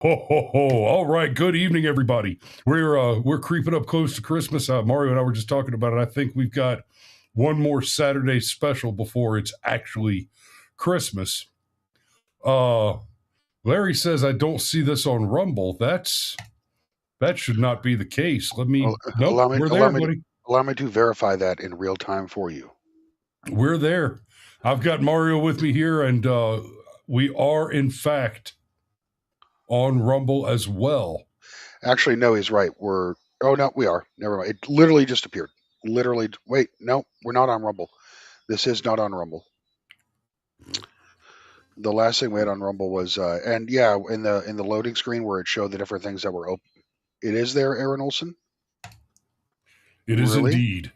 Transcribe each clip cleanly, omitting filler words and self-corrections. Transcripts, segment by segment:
Ho ho ho! All right, good evening, everybody. We're creeping up close to Christmas. Mario and I were just talking about it. I think we've got one more Saturday special before it's actually Christmas. Uh, Larry says I don't see this on Rumble. That should not be the case. Al- Nope, Allow me, we're allow there, me, to, buddy. allow me to verify that in real time for you. We're there. I've got Mario with me here, and we are in fact on Rumble as well. Actually, no, he's right. Oh no, we are. Never mind. It literally just appeared. Literally, wait, no, we're not on Rumble. This is not on Rumble. The last thing we had on Rumble was, and yeah, in the loading screen where it showed the different things that were open. It is there, Aaron Olson. It is Really? indeed.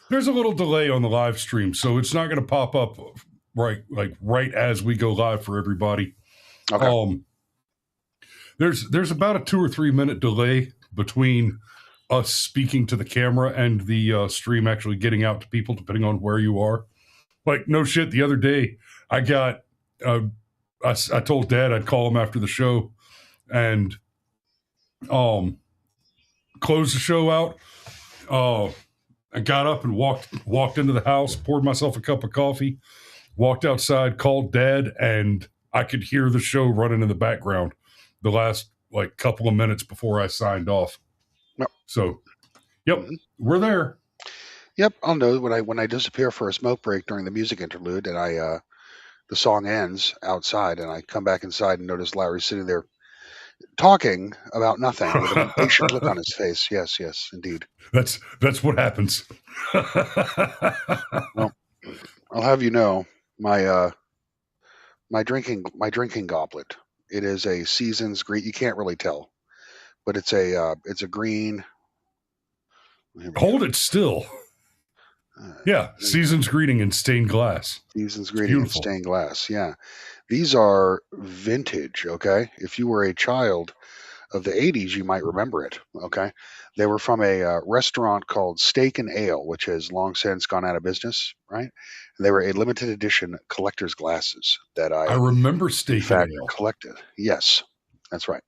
There's a little delay on the live stream, so it's not going to pop up right as we go live for everybody. Okay. There's about a 2 or 3 minute delay between us speaking to the camera and the stream actually getting out to people, depending on where you are. Like, no shit, the other day I got I told Dad I'd call him after the show and close the show out. I got up and walked into the house, poured myself a cup of coffee, walked outside, called Dad, and I could hear the show running in the background the last couple of minutes before I signed off. Yep. So, yep, we're there. Yep, I'll know when I disappear for a smoke break during the music interlude, and the song ends outside, and I come back inside and notice Larry sitting there talking about nothing with an impatient look on his face. Yes, indeed. That's what happens. Well, I'll have you know, my drinking goblet. It is a Seasons green. You can't really tell, but it's a green. Hold it still. Yeah, Season's Greeting in stained glass. Season's Greeting in stained glass. Yeah, these are vintage. Okay, if you were a child of the 80s, you might remember it. Okay, they were from a restaurant called Steak and Ale, which has long since gone out of business. Right, and they were a limited edition collector's glasses that I remember Steak and Ale. Collected. Yes, that's right.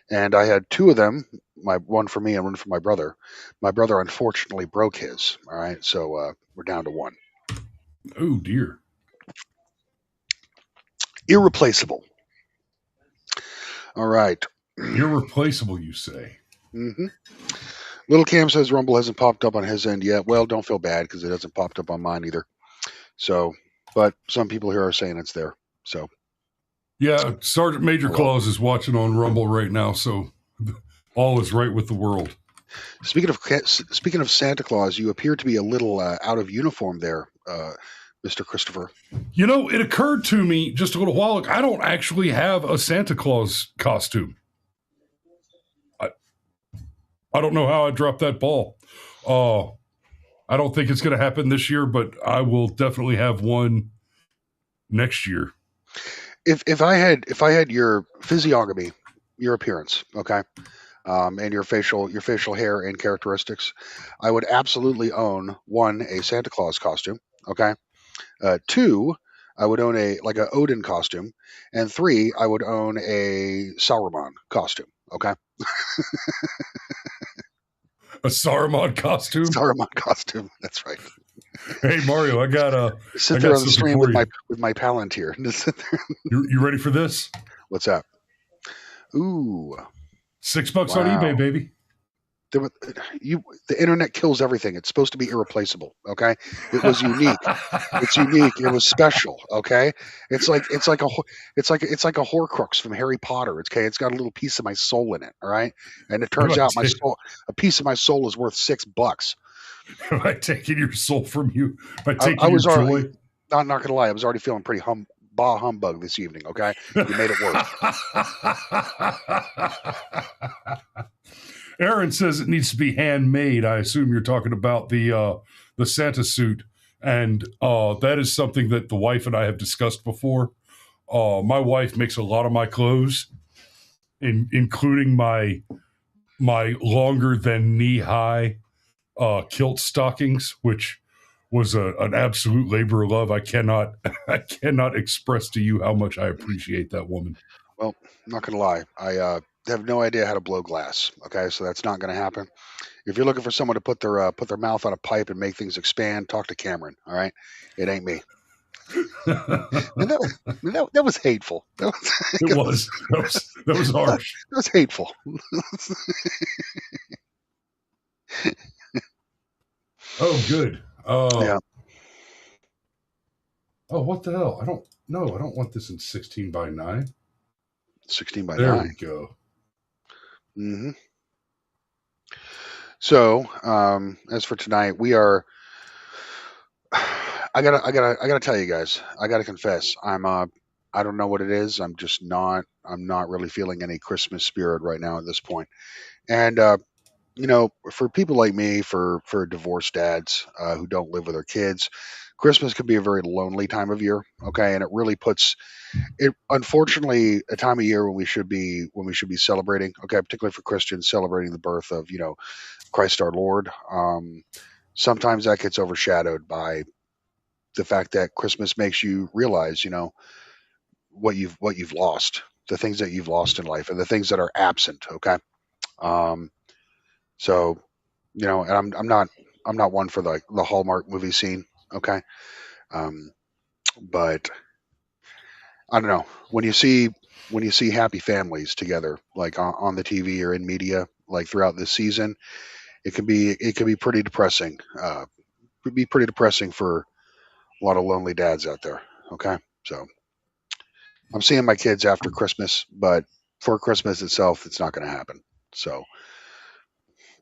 And I had two of them, one for me and one for my brother. My brother unfortunately broke his. All right, so we're down to one. Oh dear. Irreplaceable. All right. Irreplaceable, you say? Mm-hmm. Little Cam says Rumble hasn't popped up on his end yet. Well, don't feel bad because it hasn't popped up on mine either. So, but some people here are saying it's there. So, yeah, Sergeant Major Claus is watching on Rumble right now, so all is right with the world. Speaking of Santa Claus, you appear to be a little out of uniform there, Mr. Christopher. You know, it occurred to me just a little while ago, I don't actually have a Santa Claus costume. I don't know how I dropped that ball. I don't think it's going to happen this year, but I will definitely have one next year. If I had your physiognomy, your appearance, okay, and your facial hair and characteristics, I would absolutely own one, a Santa Claus costume, okay. Two, I would own a Odin costume, and three, I would own a Saruman costume, okay. A Saruman costume. Saruman costume. That's right. Hey Mario, I got sit there on the stream with my Palantir. You ready for this? What's that? Ooh, $6 on eBay, baby. The internet kills everything. It's supposed to be irreplaceable. Okay, it was unique. It's unique. It was special. Okay, it's like a Horcrux from Harry Potter. It's got a little piece of my soul in it. All right, and it turns out a piece of my soul is worth $6. Am I taking your soul from you? I was already not gonna lie. I was already feeling pretty bah humbug this evening. Okay, you made it work. Aaron says it needs to be handmade. I assume you're talking about the Santa suit, and that is something that the wife and I have discussed before. My wife makes a lot of my clothes, including my longer than knee high kilt stockings, which was an absolute labor of love. I cannot express to you how much I appreciate that woman. Well, I'm not gonna lie. I have no idea how to blow glass. Okay, so that's not gonna happen. If you're looking for someone to put their mouth on a pipe and make things expand, talk to Cameron. All right, it ain't me. And that was hateful. That It was, was. That was that harsh. was hateful. Oh, good. Yeah, Oh, what the hell? I don't. No, I don't want this in 16:9. 16 by There 9. we go. Hmm. So, as for tonight, we are. I gotta tell you guys. I gotta confess. I don't know what it is. I'm just not. I'm not really feeling any Christmas spirit right now at this point. And for people like me, for divorced dads who don't live with their kids, Christmas can be a very lonely time of year. Okay, and it really puts it. Unfortunately, a time of year when we should be celebrating. Okay, particularly for Christians, celebrating the birth of Christ our Lord. Sometimes that gets overshadowed by the fact that Christmas makes you realize, what you've lost, the things that you've lost in life, and the things that are absent. Okay, um, so and I'm not one for the Hallmark movie scene. Okay, um, but I don't know when you see happy families together, like on the TV or in media, like throughout this season, it can be pretty depressing. Could be pretty depressing for a lot of lonely dads out there. Okay, so I'm seeing my kids after Christmas, but for Christmas itself, it's not going to happen. So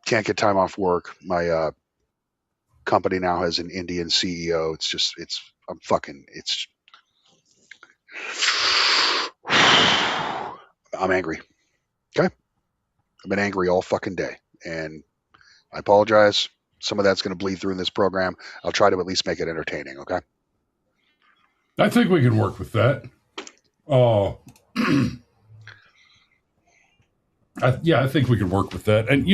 can't get time off work. My company now has an Indian CEO. It's just I'm fucking it's I'm angry. Okay, I've been angry all fucking day, and I apologize. Some of that's going to bleed through in this program. I'll try to at least make it entertaining. Okay. I think we can work with that. Oh, yeah, I think we can work with that. And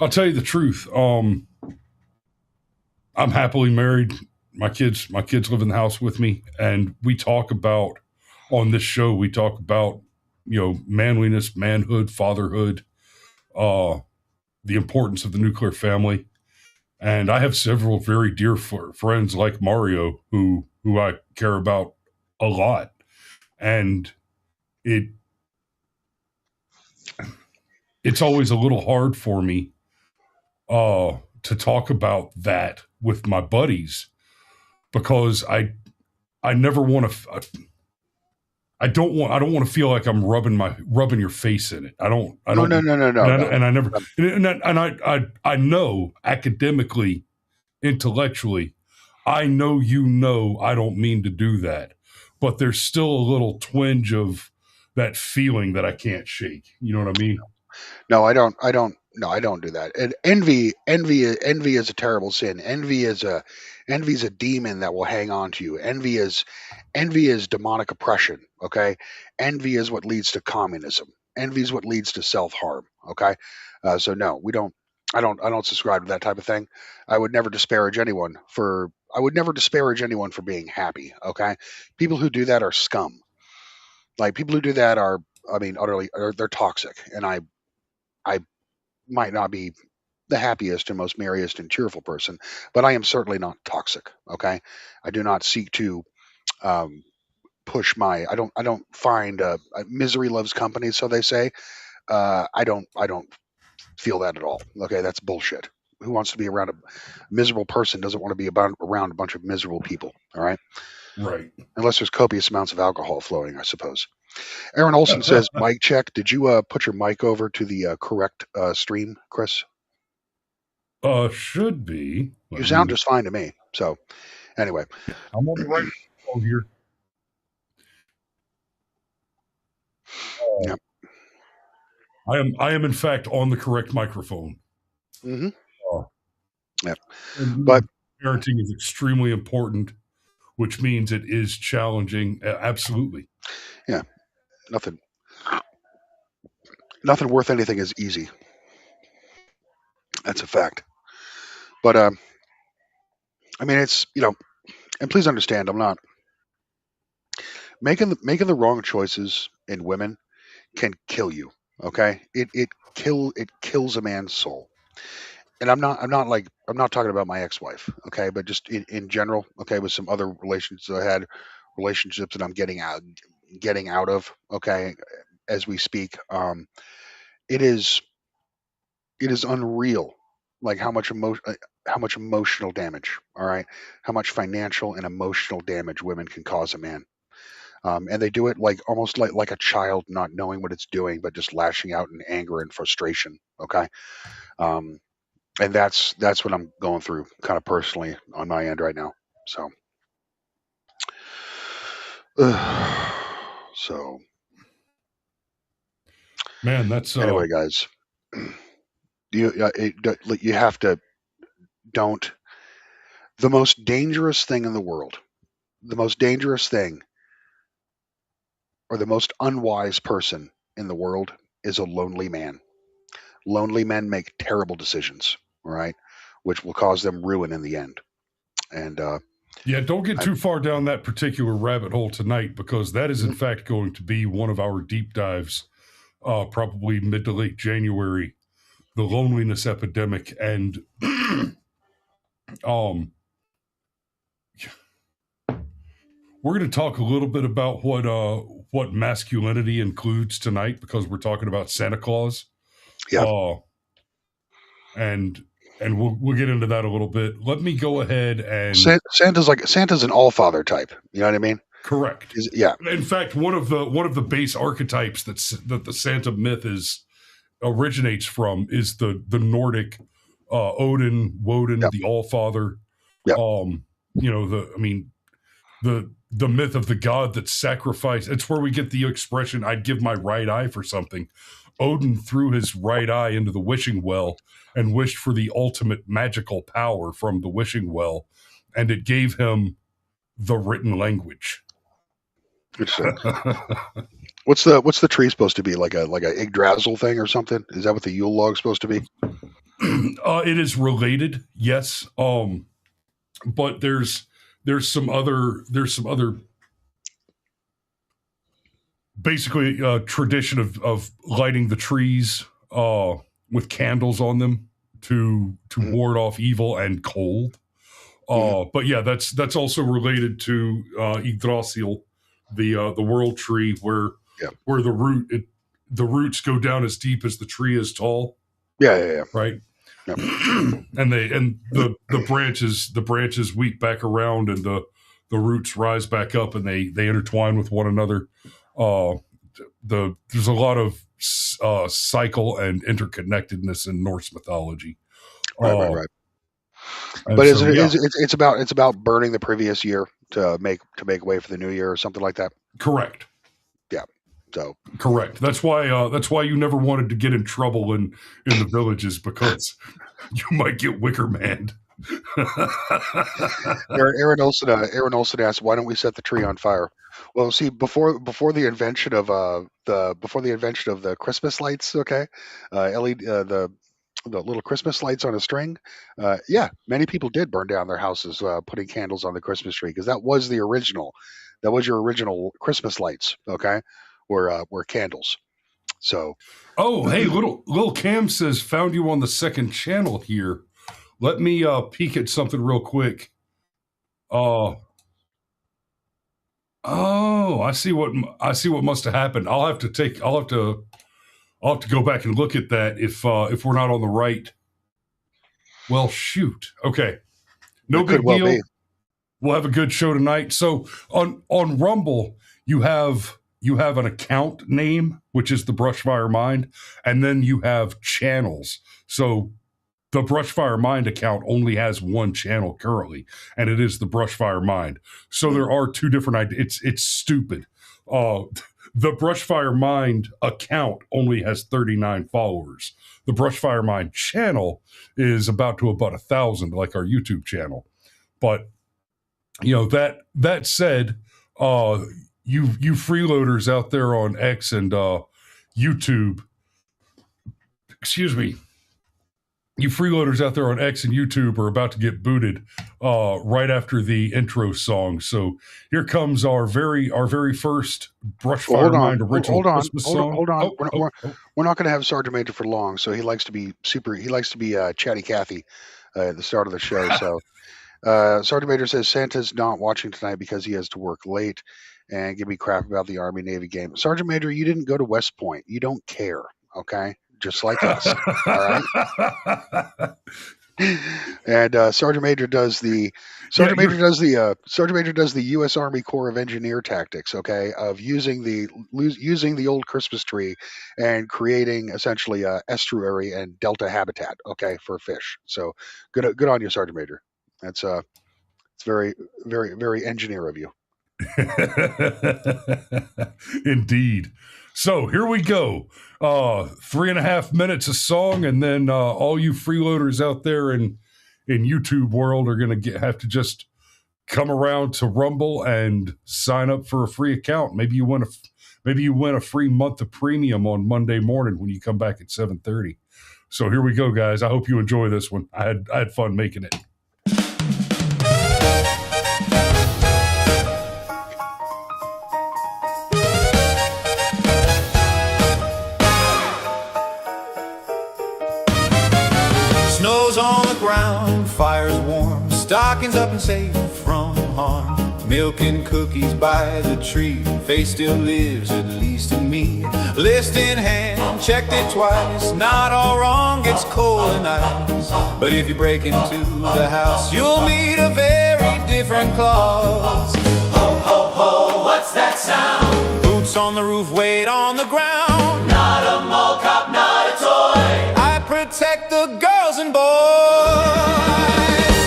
I'll tell you the truth. I'm happily married. My kids live in the house with me, and we talk about on this show. We talk about manliness, manhood, fatherhood, uh, the importance of the nuclear family. And I have several very dear friends like Mario who I care about a lot, and it it's always a little hard for me to talk about that with my buddies because I never want to. I don't want to feel like I'm rubbing your face in it. I No, no, don't no, no, and no, I no. and I never and I know academically, intellectually, I know I don't mean to do that, but there's still a little twinge of that feeling that I can't shake. You know what I mean? No, I don't. I don't. No, I don't do that. And envy is a terrible sin. Envy is a demon that will hang on to you. Envy is demonic oppression. Okay, envy is what leads to communism. Envy is what leads to self harm. Okay, so no, we don't. I don't subscribe to that type of thing. I would never disparage anyone for. I would never disparage anyone for being happy. Okay, people who do that are scum. Like people who do that are, I mean, utterly, they're toxic, and I might not be the happiest and most merriest and cheerful person, but I am certainly not toxic. Okay, I do not seek to um, push my. I don't find misery loves company, so they say. I don't feel that at all. Okay, that's bullshit. Who wants to be around a miserable person doesn't want to be around a bunch of miserable people. All right, Right. unless there's copious amounts of alcohol flowing, I suppose. Aaron Olson says, "Mic check. Did you put your mic over to the correct stream, Chris? Should be. You Let sound me. just fine to me." So anyway, I'm on the right phone here. yeah. I am in fact on the correct microphone. Hmm. Uh, Yeah. and But parenting is extremely important, which means it is challenging. Absolutely. yeah, nothing, nothing worth anything is easy. That's a fact. But I mean, it's and please understand, I'm not. making the wrong choices in women can kill you. Okay, it kills a man's soul. And I'm not talking about my ex-wife. Okay, but just in general. Okay, with some other relationships I had, relationships that I'm getting out of. Okay, as we speak. It is it is unreal, like how much emotional damage. All right, how much financial and emotional damage women can cause a man. And they do it like almost like a child not knowing what it's doing, but just lashing out in anger and frustration. Okay, um, and that's what I'm going through, kind of personally on my end right now. So, so Man, that's anyway, guys, you have to don't the most dangerous thing in the world, the most dangerous thing, or the most unwise person in the world is a lonely man. Lonely men make terrible decisions, all right, which will cause them ruin in the end. And yeah, don't get I, too far down that particular rabbit hole tonight, because that is in mhm, fact going to be one of our deep dives, probably mid to late January, the loneliness epidemic. And um, we're going to talk a little bit about what masculinity includes tonight, because we're talking about Santa Claus. yeah, Uh, and we'll get into that a little bit. Let me go ahead and Santa's an all father type. You know what I mean? correct. Yeah, In fact, one of the base archetypes that the Santa myth is originates from is the Nordic Woden, yeah, the All Father. yeah, Um, the myth of the god that sacrificed. It's where we get the expression "I'd give my right eye for something." Odin threw his right eye into the wishing well and wished for the ultimate magical power from the wishing well, and it gave him the written language. interesting. What's the tree supposed to be? Like a Yggdrasil thing or something? Is that what the Yule log's supposed to be? It is related, yes. But there's some other basically tradition of lighting the trees with candles on them to Hmm. ward off evil and cold. Hmm. But yeah, that's also related to Yggdrasil, the world tree, where Yeah, where the roots go down as deep as the tree is tall, yeah, yeah, right? yeah. And the branches weep back around, and the roots rise back up, and they intertwine with one another. Uh, there's a lot of cycle and interconnectedness in Norse mythology. Right, right, Uh, right. and But is so it yeah, is it's about burning the previous year to make way for the new year or something like that? correct. Yeah. So Correct. That's why you never wanted to get in trouble in the villages, because you might get Wicker Man. Aaron Olson asked, "Why don't we set the tree on fire?" Well, see, before the invention of the Christmas lights, okay, LED the little Christmas lights on a string, yeah, many people did burn down their houses putting candles on the Christmas tree because that was the original, that was your original Christmas lights, okay, were candles. So Oh, hey, little Cam says found you on the second channel here. Let me peek at something real quick. Uh oh, I see what must have happened. I'll have to go back and look at that if we're not on the right. Well, shoot. Okay. No it could big well be. deal. We'll have a good show tonight. So on Rumble, you have an account name, which is the Brushfire Mind, and then you have channels. So the Brushfire Mind account only has one channel currently, and it is the Brushfire Mind. So Mm, there are two different ideas. It's stupid. Uh, the Brushfire Mind account only has 39 followers. The Brushfire Mind channel is about 1,000, like our YouTube channel. But that said, uh, you freeloaders out there on X and YouTube, excuse me, you freeloaders out there on X and YouTube are about to get booted right after the intro song. So here comes our very first Brushfire Mind original Christmas song. Hold on. Oh. We're not going to have Sergeant Major for long. So he likes to be chatty Cathy at the start of the show. So Sergeant Major says Santa's not watching tonight because he has to work late and give me crap about the Army Navy game. Sergeant Major, you didn't go to West Point. You don't care. Okay. Just like us. All right. And Sergeant Major does the U.S. Army Corps of Engineer tactics, okay, of using the old Christmas tree and creating essentially a estuary and delta habitat, okay, for fish. So good on you, Sergeant Major. That's it's very engineer of you. Indeed. So here we go. 3.5 minutes of song, and then all you freeloaders out there in YouTube world are going to have to just come around to Rumble and sign up for a free account. Maybe you win a free month of premium on Monday morning when you come back at 7:30. So here we go, guys. I hope you enjoy this one. I had fun making it. Snow's on the ground, fire's warm, stockings up and safe from harm. Milk and cookies by the tree, faith still lives, at least in me. List in hand, checked it twice, not all wrong, gets cold and ice. But if you break into the house, you'll meet a very different clause. Ho, ho, ho, what's that sound? Boots on the roof, weight on the ground. Not a mall cop, not a toy. I protect the girls and boys.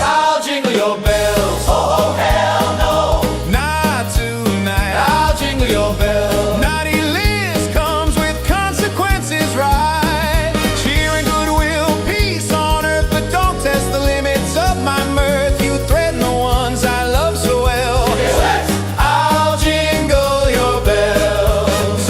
I'll jingle your bells. Oh, oh, hell no. Not tonight. I'll jingle your bells. Naughty list comes with consequences, right? Cheer and goodwill, peace on earth, but don't test the limits of my mirth. You threaten the ones I love so well. I'll jingle your bells.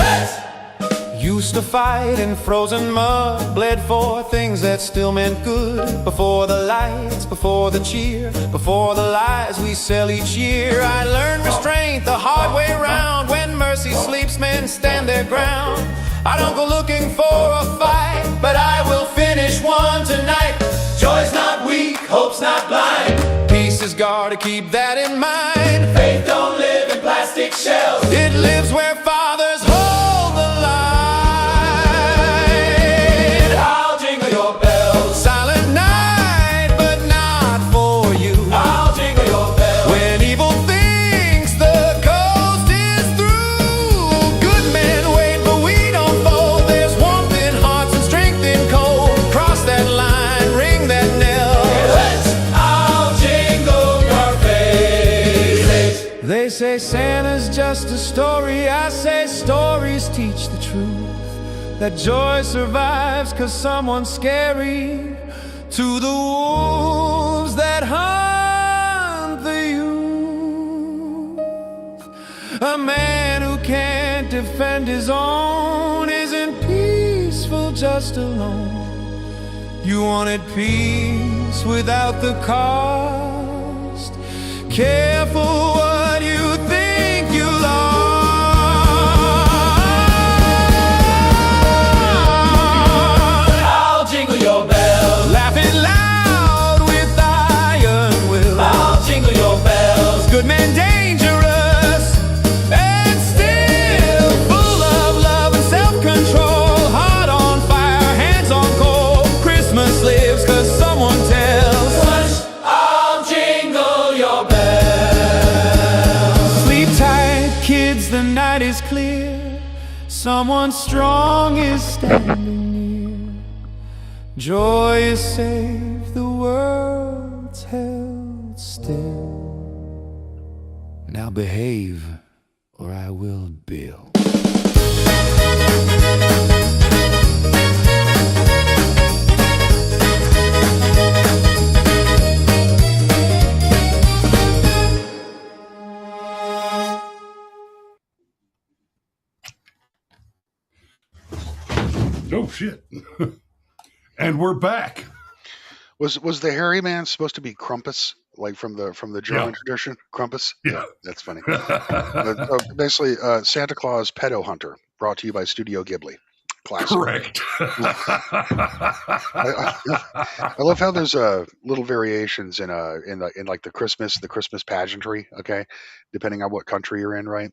Used to fight in frozen mud, bled for things that still meant good. Before the lights, before the cheer, before the lies we sell each year. I learned restraint the hard way round. When mercy sleeps, men stand their ground. I don't go looking for a fight, but I will finish one tonight. Joy's not weak, hope's not blind. Peace is guard, to keep that in mind. Faith don't live in plastic shells. It lives where fathers hold the line. I'll jingle your bells. Silent night, but not for you. I'll jingle your bells. When evil thinks the coast is through, good men wait, but we don't fold. There's warmth in hearts and strength in cold. Cross that line, ring that knell. I'll jingle your faces. They say Santa's just a story. I say stories teach the truth. That joy survives 'cause someone's scary to the wolves that hunt the youth. A man who can't defend his own isn't peaceful, just alone. You wanted peace without the cost. Careful what you think you lost. I'll jingle your bells. Laughing loud with iron will. I'll jingle your bells. Good men dangerous and still full of love and self-control. Heart on fire, hands on coal. Christmas lives 'cause someone tells. I'll jingle your bells. Sleep tight, kids, the night is clear. Someone strong is standing near. Joy is safe, the world's held still. Now behave, or I will bill. Oh, shit. And we're back. Was the hairy man supposed to be Krampus, like from the German Yeah. tradition? Krampus? Yeah. That's funny. So basically, Santa Claus Pedo Hunter, brought to you by Studio Ghibli. Classic. Correct. I love how there's little variations in like the Christmas pageantry. Okay, depending on what country you're in, right?